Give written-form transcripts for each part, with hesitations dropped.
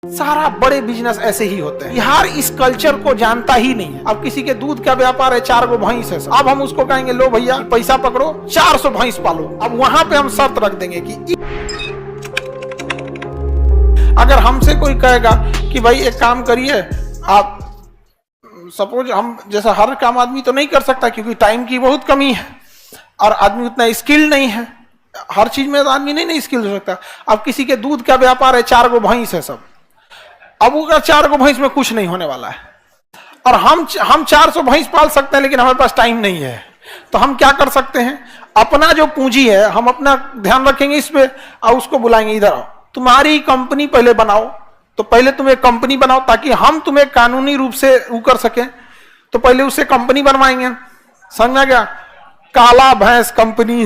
सारा बड़े बिजनेस ऐसे ही होते हैं। बिहार इस कल्चर को जानता ही नहीं है। अब किसी के दूध का व्यापार है, 4 गो भैंस है, अब हम उसको कहेंगे लो भैया पैसा पकड़ो 400 भैंस पालो। अब वहां पे हम शर्त रख देंगे कि अगर हमसे कोई कहेगा कि भाई एक काम करिए आप, सपोज हम जैसा हर काम आदमी तो नहीं कर सकता क्योंकि टाइम की बहुत कमी है और आदमी उतना स्किल नहीं है, हर चीज में तो आदमी नहीं स्किल हो सकता। अब किसी के दूध का व्यापार है, 4 गो भैंस है सब, अब वो 4 गो भैंस में कुछ नहीं होने वाला है और हम 400 भैंस पाल सकते हैं लेकिन हमारे पास टाइम नहीं है। तो हम क्या कर सकते हैं, अपना जो पूंजी है हम अपना ध्यान रखेंगे इस पे और उसको बुलाएंगे इधर आओ, तुम्हारी कंपनी पहले बनाओ। तो पहले तुम एक कंपनी बनाओ ताकि हम तुम्हें कानूनी रूप से वो कर सके। तो पहले उससे कंपनी बनवाएंगे, समझ गया, काला भैंस कंपनी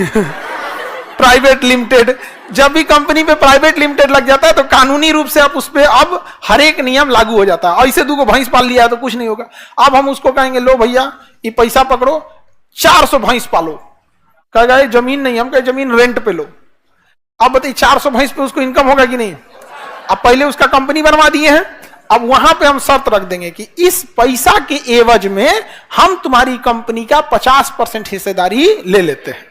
प्राइवेट लिमिटेड। जब भी कंपनी पे प्राइवेट लिमिटेड लग जाता है तो कानूनी रूप से आप उस पे अब हर एक नियम लागू हो जाता है। ऐसे 2 गो भैंस पाल लिया है तो कुछ नहीं होगा। अब हम उसको कहेंगे लो भैया ये पैसा पकड़ो 400 भैंस पालो। कहेगा जमीन नहीं, हम कहे जमीन रेंट पे लो। अब बताइए 400 भैंस पे उसको इनकम होगा कि नहीं। अब पहले उसका कंपनी बनवा दिए हैं, अब वहां पे हम शर्त रख देंगे कि इस पैसा के एवज में हम तुम्हारी कंपनी का 50% हिस्सेदारी ले लेते हैं।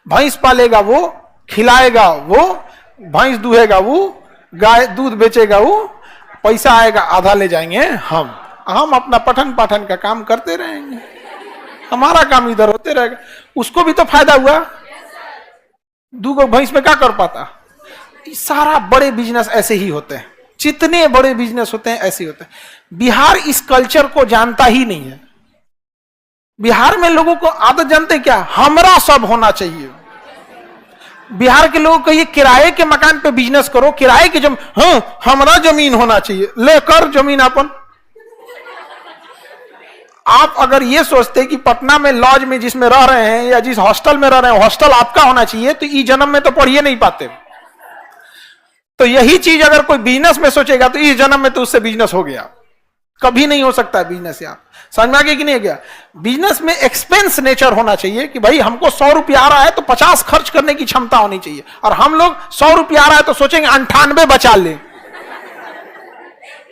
भैंस पालेगा वो, खिलाएगा वो, भैंस दूहेगा वो, गाय दूध बेचेगा वो, पैसा आएगा आधा ले जाएंगे हम अपना पठन पाठन का काम करते रहेंगे, हमारा काम इधर होते रहेगा। उसको भी तो फायदा हुआ, 2 गो भैंस में क्या कर पाता। सारा बड़े बिजनेस ऐसे ही होते हैं, जितने बड़े बिजनेस होते हैं ऐसे ही होते हैं। बिहार इस कल्चर को जानता ही नहीं है। बिहार में लोगों को आदत जानते क्या, हमरा सब होना चाहिए। बिहार के लोगों को ये किराए के मकान पे बिजनेस करो, किराए की हाँ हमारा जमीन होना चाहिए, लेकर जमीन अपन। आप अगर ये सोचते कि पटना में लॉज में जिसमें रह रहे हैं या जिस हॉस्टल में रह रहे हैं हॉस्टल आपका होना चाहिए तो इस जन्म में तो पढ़िए नहीं पाते। तो यही चीज अगर कोई बिजनेस में सोचेगा तो इस जन्म में तो उससे बिजनेस हो गया, कभी नहीं हो सकता है बिजनेस। यहाँ समझ में आ गया कि नहीं गया। बिजनेस में एक्सपेंस नेचर होना चाहिए कि भाई हमको 100 रुपया आ रहा है तो 50 खर्च करने की क्षमता होनी चाहिए। और हम लोग 100 रुपया आ रहा है तो सोचेंगे 98 बचा ले।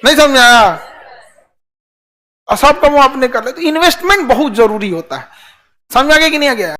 नहीं समझ में आया, और सब काम वो अपने कर ले। तो इन्वेस्टमेंट बहुत जरूरी होता है। समझ में आ गया कि नहीं आ गया।